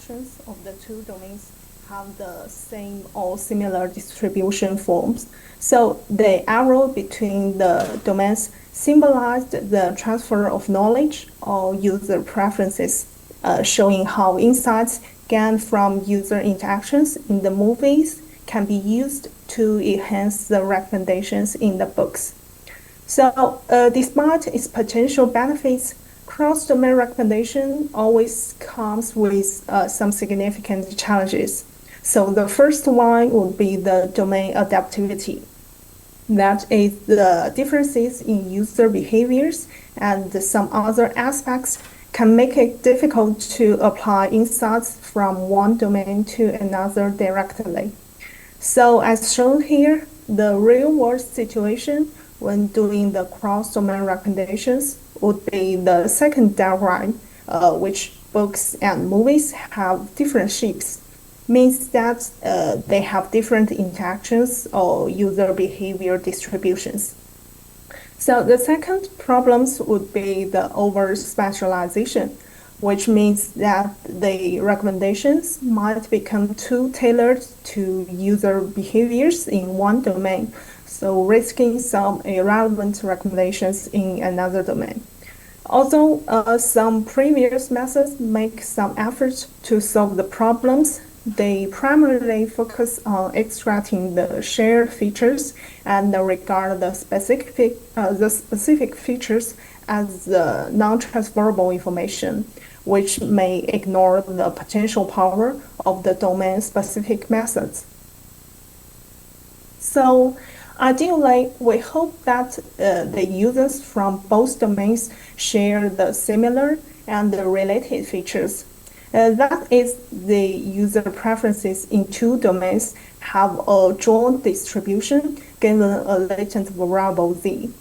interactions of the two domains have the same or similar distribution forms. So the arrow between the domains symbolized the transfer of knowledge or user preferences, showing how insights gained from user interactions in the movies can be used to enhance the recommendations in the books. So despite its potential benefits, cross-domain recommendation always comes with some significant challenges. So the first one would be the domain adaptivity. That is the differences in user behaviors and some other aspects can make it difficult to apply insights from one domain to another directly. So as shown here, the real-world situation when doing the cross-domain recommendations would be the second diagram, which books and movies have different shapes, means that they have different interactions or user behavior distributions. So the second problems would be the over-specialization, which means that the recommendations might become too tailored to user behaviors in one domain, so risking some irrelevant recommendations in another domain. Although some previous methods make some efforts to solve the problems, they primarily focus on extracting the shared features and regard the specific features as the non-transferable information, which may ignore the potential power of the domain-specific methods. So ideally, we hope that the users from both domains share the similar and the related features. That is, the user preferences in two domains have a joint distribution given a latent variable z.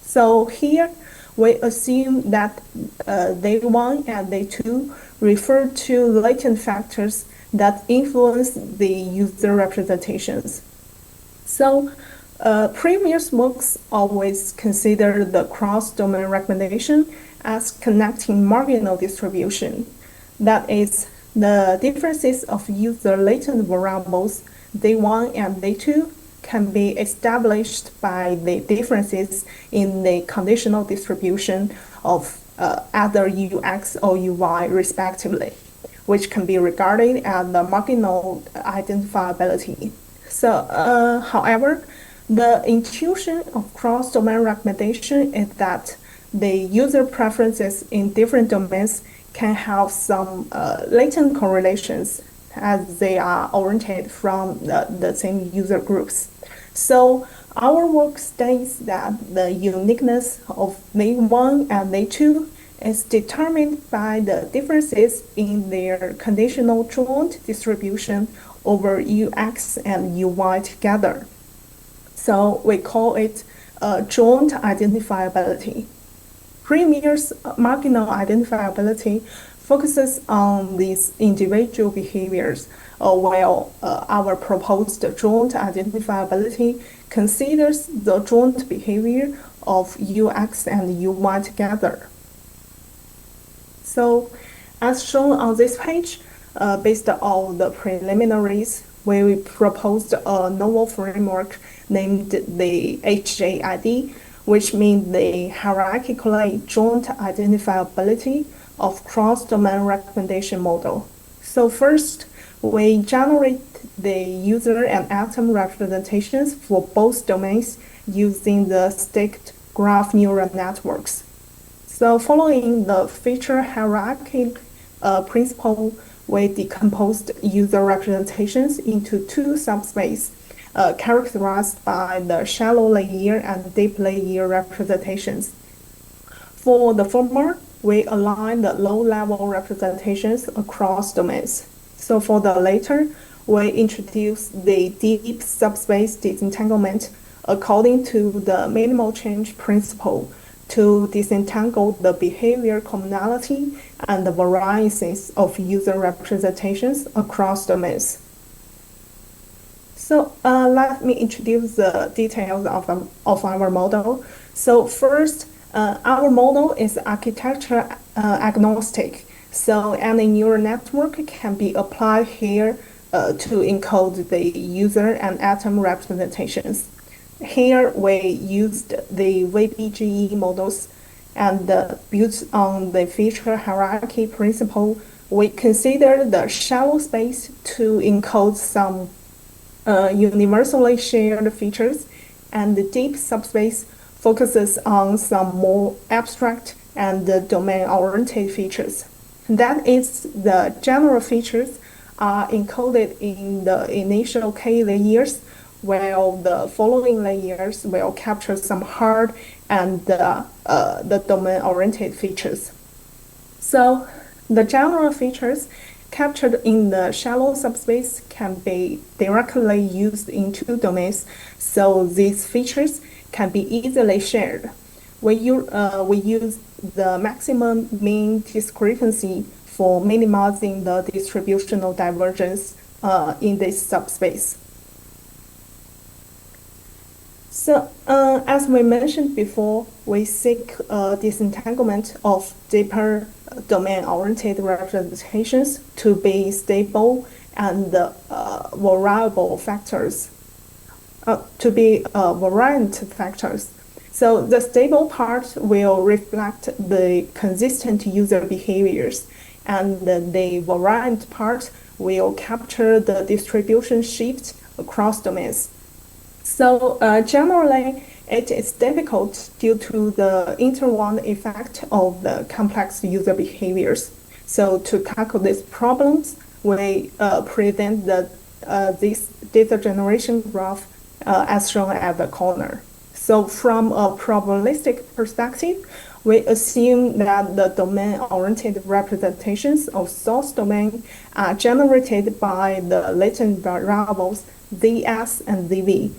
So here, we assume that day1 and day2 refer to latent factors that influence the user representations. So previous books always consider the cross-domain recommendation as connecting marginal distribution. That is, the differences of user latent variables day1 and day2 can be established by the differences in the conditional distribution of either UX or UI respectively, which can be regarded as the marginal identifiability. So, however, the intuition of cross-domain recommendation is that the user preferences in different domains can have some latent correlations as they are oriented from the same user groups. So our work states that the uniqueness of day1 and day2 is determined by the differences in their conditional joint distribution over UX and UI together. So we call it joint identifiability. Previous marginal identifiability focuses on these individual behaviors, while our proposed joint identifiability considers the joint behavior of UX and UI together. So, as shown on this page, based on the preliminaries, we proposed a novel framework named the HJID, which means the hierarchically joint identifiability of cross-domain recommendation model. So first, we generate the user and atom representations for both domains using the stacked graph neural networks. So following the feature hierarchy principle, we decomposed user representations into two subspaces characterized by the shallow layer and deep layer representations. For the former, we align the low-level representations across domains. So for the latter, we introduce the deep subspace disentanglement according to the minimal change principle to disentangle the behavior commonality and the variances of user representations across domains. So let me introduce the details of our model. So first, our model is architecture agnostic. So any neural network can be applied here to encode the user and atom representations. Here we used the VBGE models and built on the feature hierarchy principle. We consider the shallow space to encode some universally shared features, and the deep subspace focuses on some more abstract and domain-oriented features. That is, the general features are encoded in the initial K layers, while the following layers will capture some hard and the domain-oriented features. So the general features captured in the shallow subspace can be directly used in two domains, so these features can be easily shared. We use the maximum mean discrepancy for minimizing the distributional divergence in this subspace. So, as we mentioned before, we seek disentanglement of deeper domain-oriented representations to be stable and variable factors, variant factors. So the stable part will reflect the consistent user behaviors, and the variant part will capture the distribution shift across domains. So generally, it is difficult due to the interwound effect of the complex user behaviors. So to tackle these problems, we present this data generation graph as shown at the corner. So from a probabilistic perspective, we assume that the domain-oriented representations of source domain are generated by the latent variables Zs and Zv.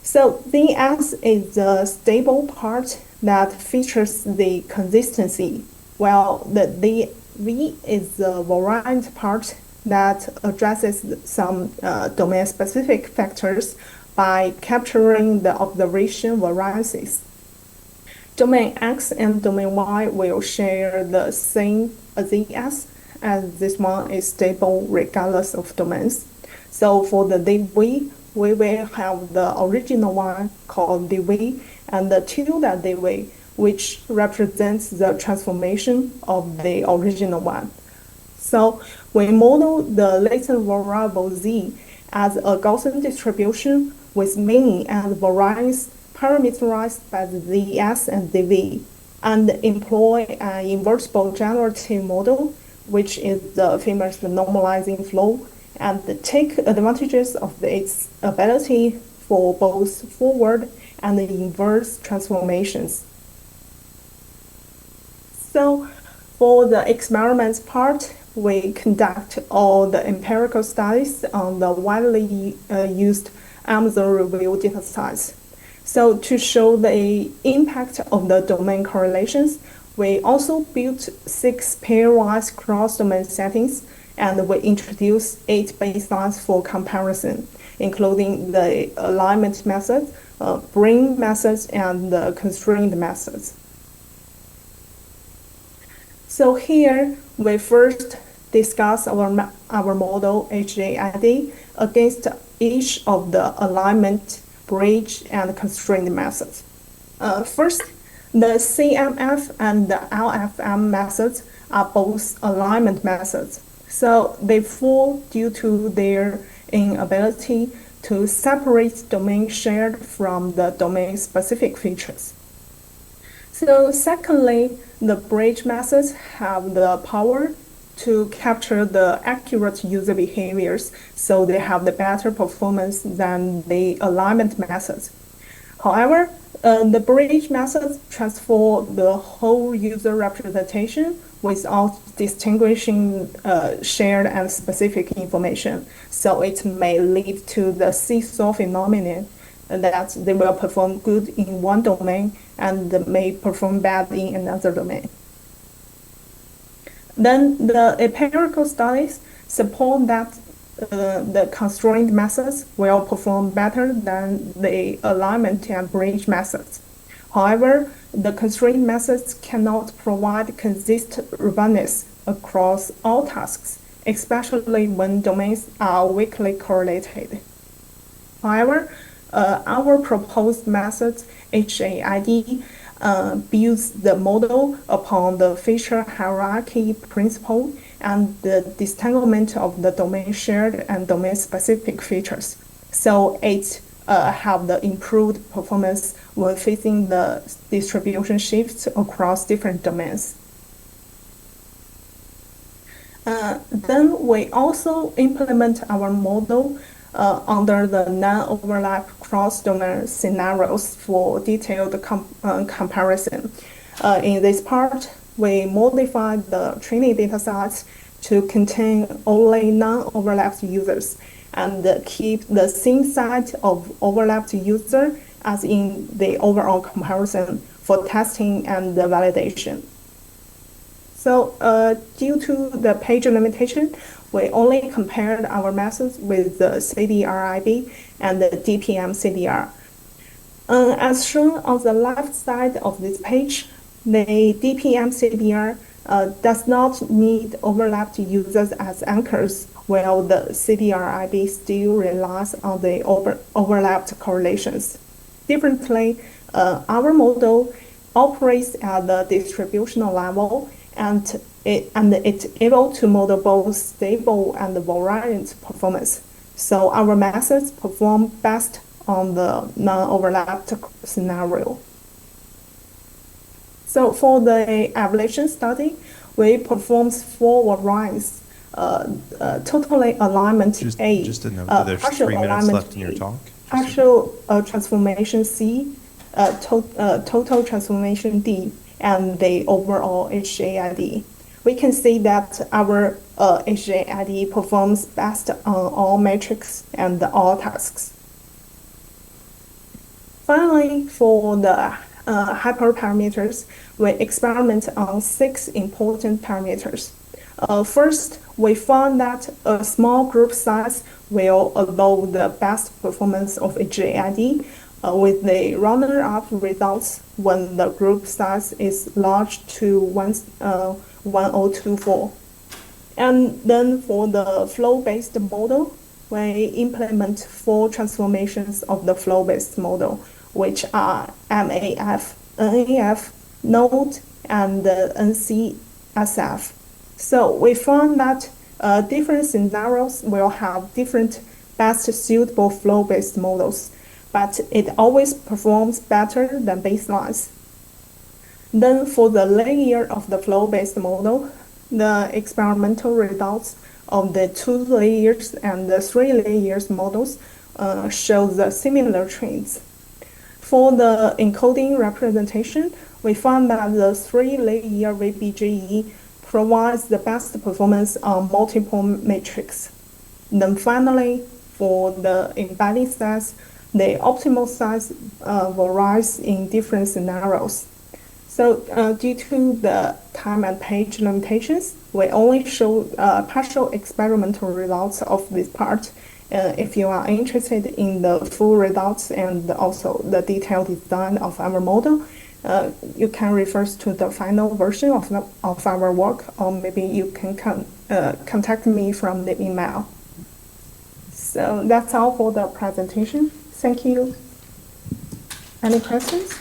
So Zs is the stable part that features the consistency, while the Zv is the variant part that addresses some domain-specific factors by capturing the observation variances. Domain X and domain Y will share the same Zs, as this one is stable regardless of domains. So for the Zv, we will have the original one called dv and the tilde dv, which represents the transformation of the original one. So we model the latent variable z as a Gaussian distribution with mean and variance parameterized by the zs and dv, and employ an invertible generative model, which is the famous normalizing flow, and take advantages of its ability for both forward and inverse transformations. So for the experiments part, we conduct all the empirical studies on the widely used Amazon review data sets. So to show the impact of the domain correlations, we also built 6 pairwise cross-domain settings, and we introduced 8 baselines for comparison, including the alignment method, bring methods, and the constraint methods. So here we first discuss our model HJID against each of the alignment, bridge, and constraint methods. First, the CMF and the LFM methods are both alignment methods. So they fall due to their inability to separate domain shared from the domain-specific features. So secondly, the bridge methods have the power to capture the accurate user behaviors, so they have the better performance than the alignment methods. However, the bridge methods transform the whole user representation without distinguishing shared and specific information. So it may lead to the seesaw phenomenon that they will perform good in one domain and may perform bad in another domain. Then the empirical studies support that the constraint methods will perform better than the alignment and bridge methods. However, the constraint methods cannot provide consistent robustness across all tasks, especially when domains are weakly correlated. However, our proposed method, HAID, builds the model upon the feature hierarchy principle and the disentanglement of the domain shared and domain-specific features. So it have the improved performance when facing the distribution shifts across different domains. Then we also implement our model under the non-overlap cross-domain scenarios for detailed comparison. In this part, we modify the training datasets to contain only non-overlapped users and keep the same set of overlapped users as in the overall comparison for testing and validation. So due to the page limitation, we only compared our methods with the CDR-IB and the DPM CDR. As shown on the left side of this page, the DPM CDR does not need overlapped users as anchors, while the CDR-IB still relies on the overlapped correlations. Differently, our model operates at the distributional level, and it's able to model both stable and variant performance. So our methods perform best on the non-overlapped scenario. So for the evaluation study, we performed 4 variants. Totally alignment A. Just to note that there's 3 minutes left in your talk. Partial transformation C, total transformation D, and the overall HAID. We can see that our HAID performs best on all metrics and all tasks. Finally, for the hyperparameters, we experiment on 6 important parameters. First, we found that a small group size will allow the best performance of HAID with the runner-up results when the group size is large to 1024. And then for the flow-based model, we implement 4 transformations of the flow-based model, which are MAF, NAF, Node, and NCSF. So we found that different scenarios will have different best suitable flow-based models, but it always performs better than baselines. Then for the layer of the flow-based model, the experimental results of the 2 layers and the 3 layers models show the similar trends. For the encoding representation, we found that the 3-layer VBGE provides the best performance on multiple metrics. Then finally, for the embedding size, the optimal size varies in different scenarios. So due to the time and page limitations, we only show partial experimental results of this part. If you are interested in the full results and also the detailed design of our model, you can refer to the final version of our work, or maybe you can contact me from the email. So that's all for the presentation. Thank you. Any questions?